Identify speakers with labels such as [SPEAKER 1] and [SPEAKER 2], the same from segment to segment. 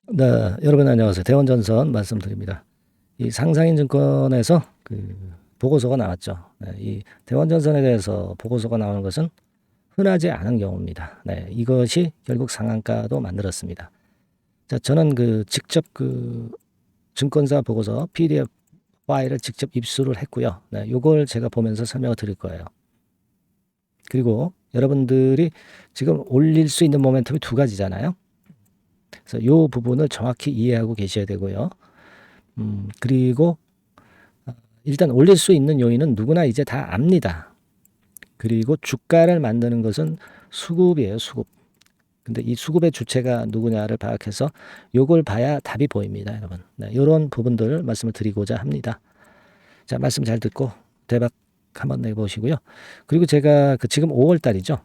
[SPEAKER 1] 네, 여러분 안녕하세요. 대원전선 말씀드립니다. 이 상상인증권에서 보고서가 나왔죠. 네, 이 대원전선에 대해서 보고서가 나오는 것은 흔하지 않은 경우입니다. 네, 이것이 결국 상한가도 만들었습니다. 자, 저는 직접 증권사 보고서 PDF 파일을 직접 입수를 했고요. 네, 요걸 제가 보면서 설명을 드릴 거예요. 그리고 여러분들이 지금 올릴 수 있는 모멘텀이 두 가지잖아요. 그래서 요 부분을 정확히 이해하고 계셔야 되고요. 그리고 일단 올릴 수 있는 요인은 누구나 이제 다 압니다. 그리고 주가를 만드는 것은 수급이에요, 수급. 근데 이 수급의 주체가 누구냐를 파악해서 요걸 봐야 답이 보입니다, 여러분. 네, 이런 부분들 말씀을 드리고자 합니다. 자, 말씀 잘 듣고 대박 한번 내보시고요. 그리고 제가 지금 5월 달이죠.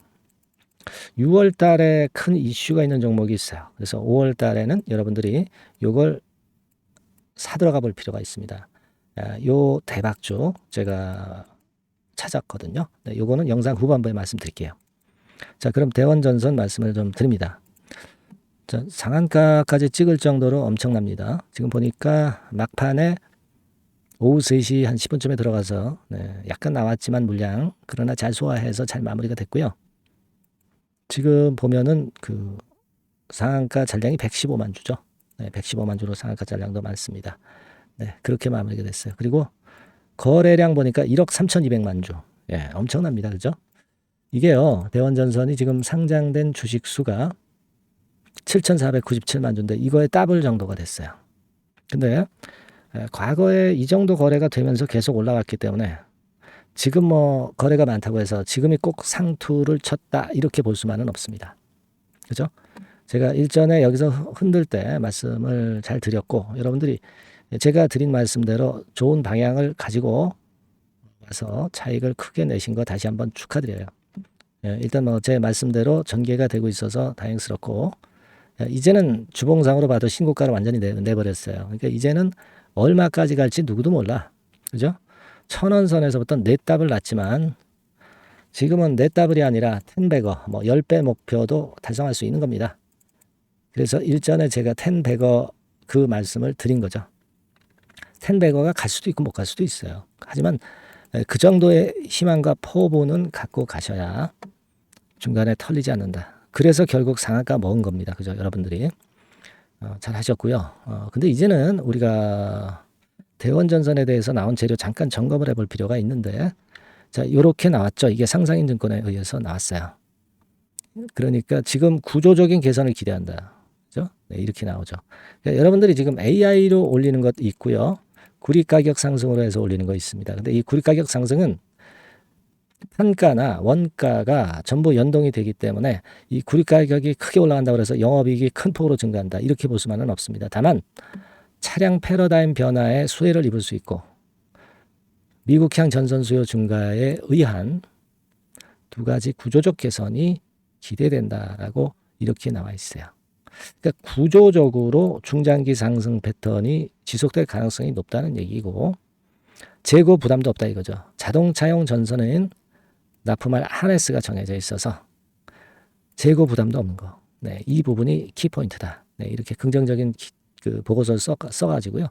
[SPEAKER 1] 6월 달에 큰 이슈가 있는 종목이 있어요. 그래서 5월 달에는 여러분들이 요걸 사들어가 볼 필요가 있습니다. 요 대박주 제가 찾았거든요. 네, 요거는 영상 후반부에 말씀드릴게요. 자, 그럼 대원전선 말씀을 좀 드립니다. 자, 상한가까지 찍을 정도로 엄청납니다. 지금 보니까 막판에 오후 3시 한 10분쯤에 들어가서 약간 나왔지만 물량 그러나 잘 소화해서 잘 마무리가 됐고요. 지금 보면은 상한가 잔량이 115만 주죠. 115만 주로 상한가 잔량도 많습니다. 네, 그렇게 마무리가 됐어요. 그리고 거래량 보니까 1억 3,200만 주. 예, 엄청납니다. 그죠? 이게요, 대원전선이 지금 상장된 주식 수가 7,497만 주인데 이거에 더블 정도가 됐어요. 근데 과거에 이 정도 거래가 되면서 계속 올라갔기 때문에 지금 뭐 거래가 많다고 해서 지금이 꼭 상투를 쳤다 이렇게 볼 수만은 없습니다. 그죠? 제가 일전에 여기서 흔들 때 말씀을 잘 드렸고 여러분들이 제가 드린 말씀대로 좋은 방향을 가지고 와서 차익을 크게 내신 거 다시 한번 축하드려요. 일단 뭐 제 말씀대로 전개가 되고 있어서 다행스럽고 이제는 주봉상으로 봐도 신고가를 완전히 내버렸어요. 그러니까 이제는 얼마까지 갈지 누구도 몰라. 그죠? 1,000원 선에서부터 넷답을 났지만 지금은 넷답이 아니라 10배거, 뭐 10배 목표도 달성할 수 있는 겁니다. 그래서 일전에 제가 10배거 그 말씀을 드린 거죠. 10배거가 갈 수도 있고 못 갈 수도 있어요. 하지만 그 정도의 희망과 포부는 갖고 가셔야 중간에 털리지 않는다. 그래서 결국 상한가 먹은 겁니다. 그죠? 여러분들이. 잘 하셨고요. 근데 이제는 우리가 대원전선에 대해서 나온 재료 잠깐 점검을 해볼 필요가 있는데, 자, 요렇게 나왔죠. 이게 상상인증권에 의해서 나왔어요. 그러니까 지금 구조적인 개선을 기대한다. 그죠? 네, 이렇게 나오죠. 그러니까 여러분들이 지금 AI로 올리는 것 있고요. 구리 가격 상승으로 해서 올리는 거 있습니다. 근데 이 구리 가격 상승은 판가나 원가가 전부 연동이 되기 때문에 이 구리 가격이 크게 올라간다고 해서 영업이익이 큰 폭으로 증가한다. 이렇게 볼 수만은 없습니다. 다만 차량 패러다임 변화에 수혜를 입을 수 있고 미국향 전선 수요 증가에 의한 두 가지 구조적 개선이 기대된다라고 이렇게 나와 있어요. 그러니까 구조적으로 중장기 상승 패턴이 지속될 가능성이 높다는 얘기고 재고 부담도 없다 이거죠. 자동차용 전선은 납품할 하네스가 정해져 있어서 재고 부담도 없는 거. 네, 이 부분이 키포인트다. 네, 이렇게 긍정적인 보고서를 써가지고요.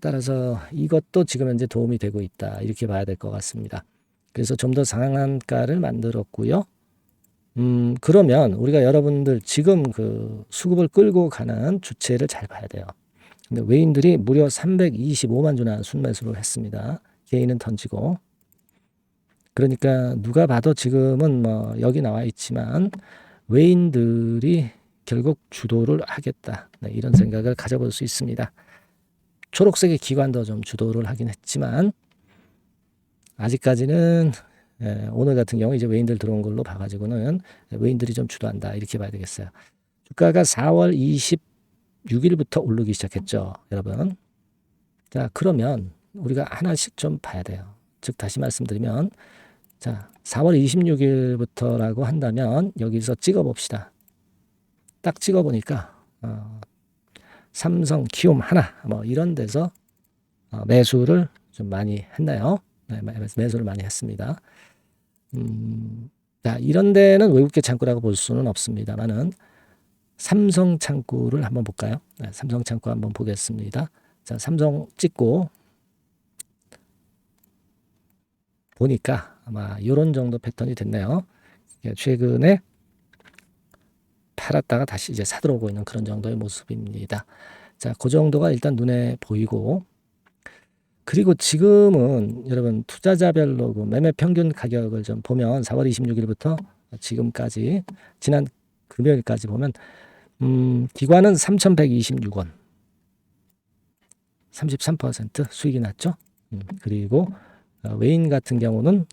[SPEAKER 1] 따라서 이것도 지금 현재 도움이 되고 있다. 이렇게 봐야 될 것 같습니다. 그래서 좀 더 상한가를 만들었고요. 그러면 우리가 여러분들 지금 수급을 끌고 가는 주체를 잘 봐야 돼요. 근데 외인들이 무려 325만 주나 순매수를 했습니다. 개인은 던지고. 그러니까 누가 봐도 지금은 뭐 여기 나와 있지만 외인들이 결국 주도를 하겠다. 네, 이런 생각을 가져볼 수 있습니다. 초록색의 기관도 좀 주도를 하긴 했지만 아직까지는 오늘 같은 경우 이제 외인들 들어온 걸로 봐가지고는 외인들이 좀 주도한다 이렇게 봐야 되겠어요. 주가가 4월 26일부터 오르기 시작했죠, 여러분. 자, 그러면 우리가 하나씩 좀 봐야 돼요. 즉 다시 말씀드리면 자, 4월 26일부터라고 한다면 여기서 찍어봅시다. 딱 찍어보니까 삼성, 키움 하나 뭐 이런 데서 매수를 좀 많이 했나요? 네, 매수를 많이 했습니다. 자, 이런 데는 외국계 창구라고 볼 수는 없습니다만은 삼성 창구를 한번 볼까요? 네, 삼성 창구 한번 보겠습니다. 자, 삼성 찍고 보니까 아마 이런 정도 패턴이 됐네요. 최근에 팔았다가 다시 이제 사들어오고 있는 그런 정도의 모습입니다. 자, 그 정도가 일단 눈에 보이고, 그리고 지금은 여러분 투자자별로 그 매매 평균 가격을 좀 보면 4월 26일부터 지금까지 지난 금요일까지 보면 기관은 3,126원 33% 수익이 났죠. 그리고 외인 같은 경우는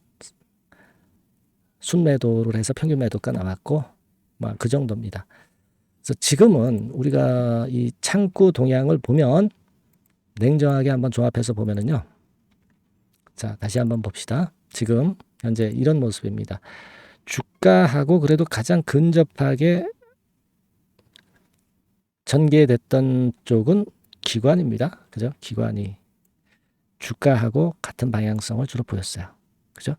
[SPEAKER 1] 순매도를 해서 평균 매도가 나왔고 그 정도입니다. 그래서 지금은 우리가 이 창구 동향을 보면 냉정하게 한번 종합해서 보면은요. 자, 다시 한번 봅시다. 지금 현재 이런 모습입니다. 주가하고 그래도 가장 근접하게 전개됐던 쪽은 기관입니다. 그죠? 기관이 주가하고 같은 방향성을 주로 보였어요. 그죠?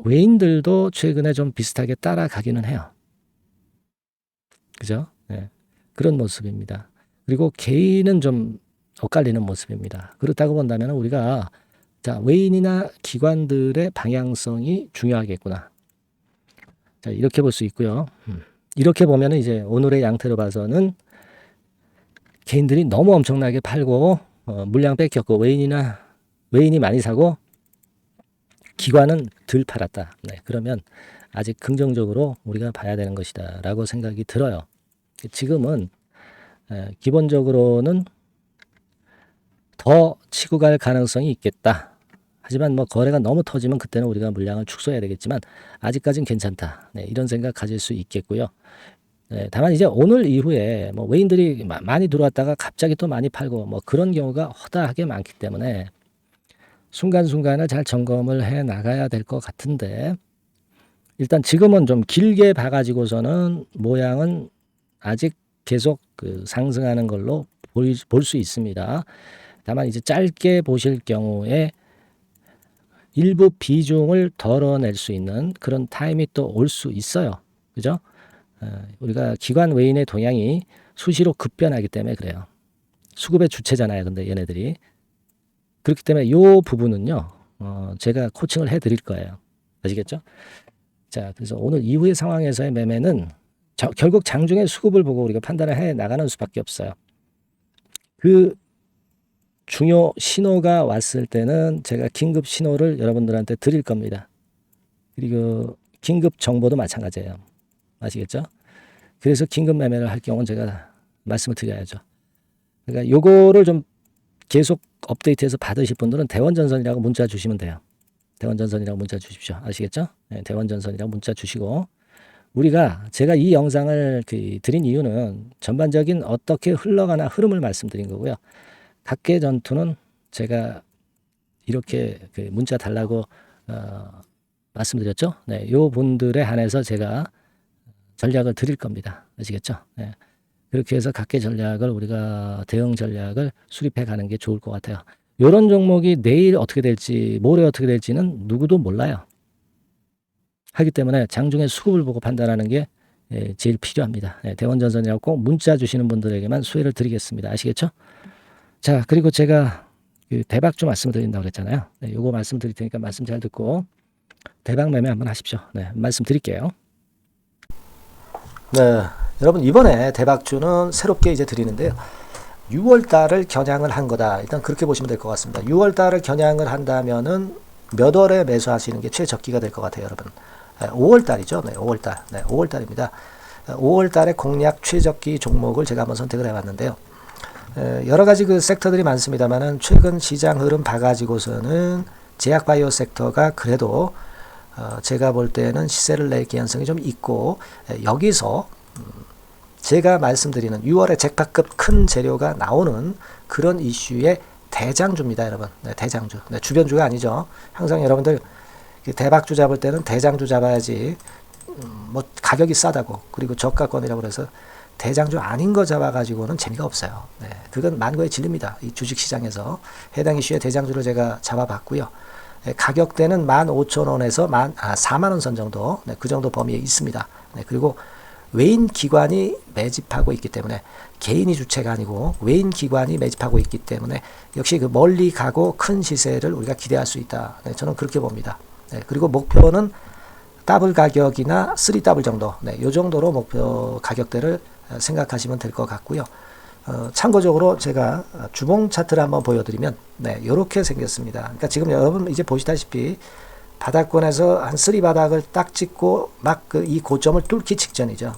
[SPEAKER 1] 외인들도 최근에 좀 비슷하게 따라가기는 해요. 그죠? 네. 그런 모습입니다. 그리고 개인은 좀 엇갈리는 모습입니다. 그렇다고 본다면 우리가 자, 외인이나 기관들의 방향성이 중요하겠구나. 자, 이렇게 볼 수 있고요. 이렇게 보면 이제 오늘의 양태로 봐서는 개인들이 너무 엄청나게 팔고 물량 뺏겼고 외인이 많이 사고 기관은 덜 팔았다. 네, 그러면 아직 긍정적으로 우리가 봐야 되는 것이다 라고 생각이 들어요. 지금은 기본적으로는 더 치고 갈 가능성이 있겠다. 하지만 뭐 거래가 너무 터지면 그때는 우리가 물량을 축소해야 되겠지만 아직까지는 괜찮다. 네, 이런 생각 가질 수 있겠고요. 네, 다만 이제 오늘 이후에 뭐 외인들이 많이 들어왔다가 갑자기 또 많이 팔고 뭐 그런 경우가 허다하게 많기 때문에 순간순간을 잘 점검을 해 나가야 될 것 같은데 일단 지금은 좀 길게 봐가지고서는 모양은 아직 계속 그 상승하는 걸로 볼 수 있습니다. 다만 이제 짧게 보실 경우에 일부 비중을 덜어낼 수 있는 그런 타임이 또 올 수 있어요. 그죠? 우리가 기관 외인의 동향이 수시로 급변하기 때문에 그래요. 수급의 주체잖아요. 근데 얘네들이. 그렇기 때문에 이 부분은요. 제가 코칭을 해드릴 거예요. 아시겠죠? 자, 그래서 오늘 이후의 상황에서의 매매는 결국 장중에 수급을 보고 우리가 판단을 해 나가는 수밖에 없어요. 그 중요 신호가 왔을 때는 제가 긴급 신호를 여러분들한테 드릴 겁니다. 그리고 긴급 정보도 마찬가지예요. 아시겠죠? 그래서 긴급 매매를 할 경우는 제가 말씀을 드려야죠. 그러니까 요거를 좀 계속 업데이트해서 받으실 분들은 대원전선이라고 문자 주시면 돼요. 대원전선이라고 문자 주십시오. 아시겠죠? 네, 대원전선이라고 문자 주시고 제가 이 영상을 드린 이유는 전반적인 어떻게 흘러가나 흐름을 말씀드린 거고요. 각계 전투는 제가 이렇게 문자 달라고 말씀드렸죠. 네, 요 분들에 한해서 제가 전략을 드릴 겁니다. 아시겠죠? 네. 그렇게 해서 각계 전략을 우리가 대응 전략을 수립해 가는 게 좋을 것 같아요. 이런 종목이 내일 어떻게 될지 모레 어떻게 될지는 누구도 몰라요. 하기 때문에 장중에 수급을 보고 판단하는 게 제일 필요합니다. 대원전선이라고 꼭 문자 주시는 분들에게만 수혜를 드리겠습니다. 아시겠죠? 자, 그리고 제가 대박주 말씀드린다고 그랬잖아요. 요거 말씀드릴 테니까 말씀 잘 듣고 대박 매매 한번 하십시오. 네, 말씀드릴게요. 네, 여러분 이번에 대박주는 새롭게 이제 드리는데요. 6월 달을 겨냥을 한 거다. 일단 그렇게 보시면 될 것 같습니다. 6월 달을 겨냥을 한다면은 몇 월에 매수하시는 게 최적기가 될 것 같아요, 여러분. 5월 달이죠. 네, 5월 달. 네, 5월 달입니다. 5월 달에 공략 최적기 종목을 제가 한번 선택을 해봤는데요. 여러 가지 그 섹터들이 많습니다만은 최근 시장 흐름 봐가지고서는 제약바이오 섹터가 그래도 제가 볼 때는 시세를 낼 개연성이 좀 있고 여기서 제가 말씀드리는 6월에 잭팟급 큰 재료가 나오는 그런 이슈의 대장주입니다, 여러분. 네, 대장주. 네, 주변주가 아니죠. 항상 여러분들 대박주 잡을 때는 대장주 잡아야지 뭐 가격이 싸다고 그리고 저가권이라고 그래서 대장주 아닌 거 잡아가지고는 재미가 없어요. 네, 그건 만고의 진리입니다. 이 주식시장에서 해당 이슈의 대장주를 제가 잡아봤고요. 네, 가격대는 15,000원에서 40,000원 선 정도, 네, 그 정도 범위에 있습니다. 네, 그리고 외인 기관이 매집하고 있기 때문에 개인이 주체가 아니고 외인 기관이 매집하고 있기 때문에 역시 그 멀리 가고 큰 시세를 우리가 기대할 수 있다. 네, 저는 그렇게 봅니다. 네, 그리고 목표는 더블 가격이나 3더블 정도, 네, 이 정도로 목표 가격대를 생각하시면 될 것 같고요. 참고적으로 제가 주봉 차트를 한번 보여드리면, 네, 이렇게 생겼습니다. 그러니까 지금 여러분 이제 보시다시피 바닥권에서 한 3바닥을 딱 찍고 막 이 고점을 뚫기 직전이죠.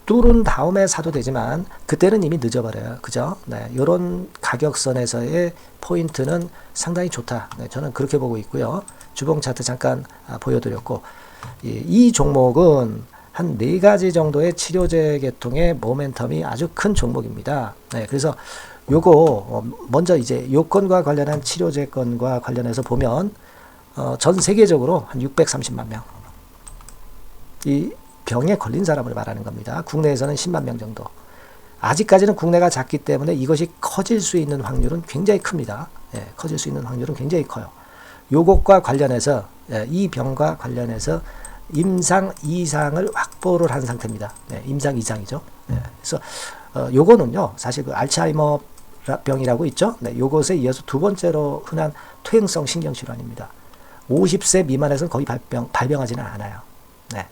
[SPEAKER 1] 뚫은 다음에 사도 되지만 그때는 이미 늦어버려요. 그죠? 네, 이런 가격선에서의 포인트는 상당히 좋다. 네, 저는 그렇게 보고 있고요. 주봉 차트 잠깐 보여드렸고, 이 종목은 한 4가지 정도의 치료제 계통의 모멘텀이 아주 큰 종목입니다. 네, 그래서 요거 먼저 이제 요건과 관련한 치료제건과 관련해서 보면 전 세계적으로 한 630만 명. 이 병에 걸린 사람을 말하는 겁니다. 국내에서는 10만 명 정도. 아직까지는 국내가 작기 때문에 이것이 커질 수 있는 확률은 굉장히 큽니다. 예, 커질 수 있는 확률은 굉장히 커요. 요것과 관련해서, 이 병과 관련해서 임상 2상을 확보를 한 상태입니다. 네, 임상 2상이죠. 네, 그래서 요거는요, 사실 그 알츠하이머 병이라고 있죠. 네, 요것에 이어서 두 번째로 흔한 퇴행성 신경질환입니다. 50세 미만에서는 거의 발병하지는 않아요. 네.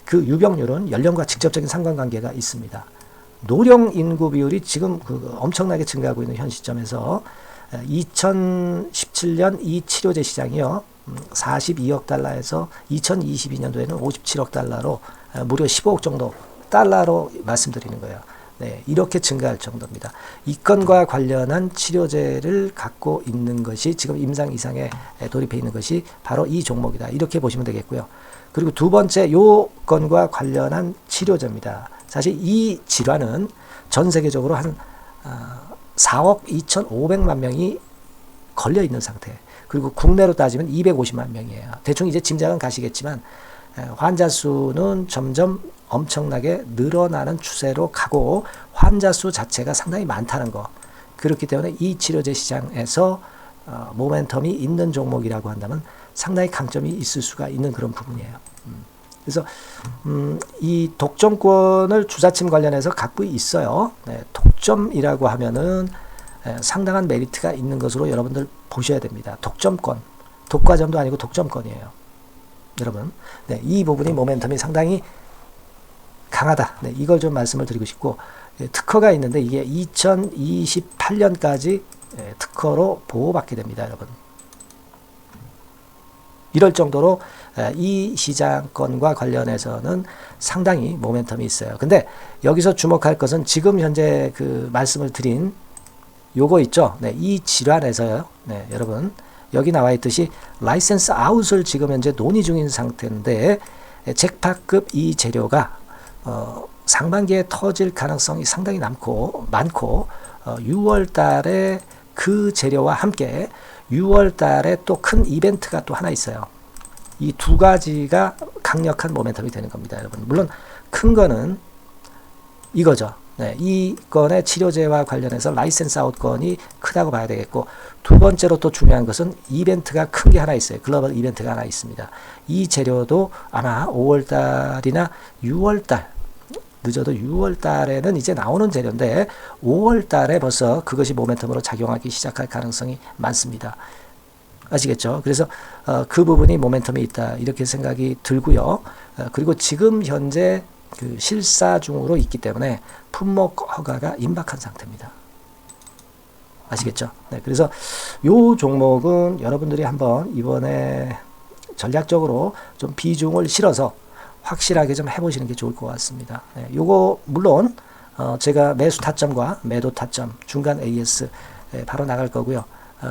[SPEAKER 1] 그 유병률은 연령과 직접적인 상관관계가 있습니다. 노령 인구 비율이 지금 엄청나게 증가하고 있는 현 시점에서 2017년 이 치료제 시장이요, 42억 달러에서 2022년도에는 57억 달러로 무려 15억 정도 달러로 말씀드리는 거예요. 네, 이렇게 증가할 정도입니다. 이 건과 관련한 치료제를 갖고 있는 것이 지금 임상 이상에 돌입해 있는 것이 바로 이 종목이다. 이렇게 보시면 되겠고요. 그리고 두 번째 요 건과 관련한 치료제입니다. 사실 이 질환은 전 세계적으로 한 4억 2,500만 명이 걸려 있는 상태. 그리고 국내로 따지면 250만 명이에요. 대충 이제 짐작은 가시겠지만 환자 수는 점점 엄청나게 늘어나는 추세로 가고 환자 수 자체가 상당히 많다는 거. 그렇기 때문에 이 치료제 시장에서 모멘텀이 있는 종목이라고 한다면 상당히 강점이 있을 수가 있는 그런 부분이에요. 그래서 이 독점권을 주사침 관련해서 갖고 있어요. 네, 독점이라고 하면은 상당한 메리트가 있는 것으로 여러분들 보셔야 됩니다. 독점권, 독과점도 아니고 독점권이에요. 여러분, 네, 이 부분이 모멘텀이 상당히 강하다. 네, 이걸 좀 말씀을 드리고 싶고, 특허가 있는데 이게 2028년까지 특허로 보호받게 됩니다, 여러분. 이럴 정도로 이 시장권과 관련해서는 상당히 모멘텀이 있어요. 근데 여기서 주목할 것은 지금 현재 그 말씀을 드린 요거 있죠. 네, 이 질환에서요. 네, 여러분 여기 나와 있듯이 라이센스 아웃을 지금 현재 논의 중인 상태인데 잭팟급 이 재료가 상반기에 터질 가능성이 상당히 많고 6월 달에 그 재료와 함께 6월 달에 또 큰 이벤트가 또 하나 있어요. 이 두 가지가 강력한 모멘텀이 되는 겁니다, 여러분. 물론 큰 거는 이거죠. 네, 이 건의 치료제와 관련해서 라이센스 아웃 건이 크다고 봐야 되겠고, 두 번째로 또 중요한 것은 이벤트가 큰 게 하나 있어요. 글로벌 이벤트가 하나 있습니다. 이 재료도 아마 5월 달이나 6월 달, 늦어도 6월 달에는 이제 나오는 재료인데 5월 달에 벌써 그것이 모멘텀으로 작용하기 시작할 가능성이 많습니다. 아시겠죠? 그래서 그 부분이 모멘텀이 있다 이렇게 생각이 들고요. 그리고 지금 현재 그 실사 중으로 있기 때문에 품목 허가가 임박한 상태입니다. 아시겠죠? 네, 그래서 요 종목은 여러분들이 한번 이번에 전략적으로 좀 비중을 실어서 확실하게 좀 해보시는 게 좋을 것 같습니다. 네, 요거 물론 제가 매수 타점과 매도 타점 중간 AS 바로 나갈 거고요.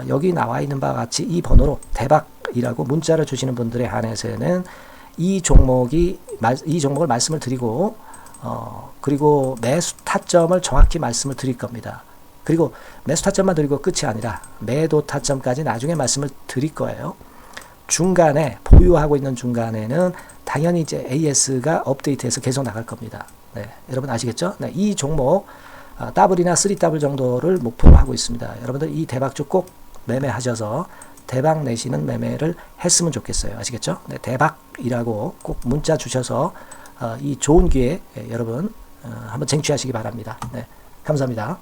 [SPEAKER 1] 여기 나와 있는 바와 같이 이 번호로 대박이라고 문자를 주시는 분들에 한해서는 이 종목을 말씀을 드리고 그리고 매수 타점을 정확히 말씀을 드릴 겁니다. 그리고 매수 타점만 드리고 끝이 아니라 매도 타점까지 나중에 말씀을 드릴 거예요. 중간에 보유하고 있는 중간에는 당연히 이제 AS가 업데이트해서 계속 나갈 겁니다. 네, 여러분 아시겠죠? 네, 이 종목 더블이나 3더블 정도를 목표로 하고 있습니다. 여러분들 이 대박주 꼭 매매하셔서 대박 내시는 매매를 했으면 좋겠어요. 아시겠죠? 네, 대박이라고 꼭 문자 주셔서 이 좋은 기회 여러분 한번 쟁취하시기 바랍니다. 네, 감사합니다.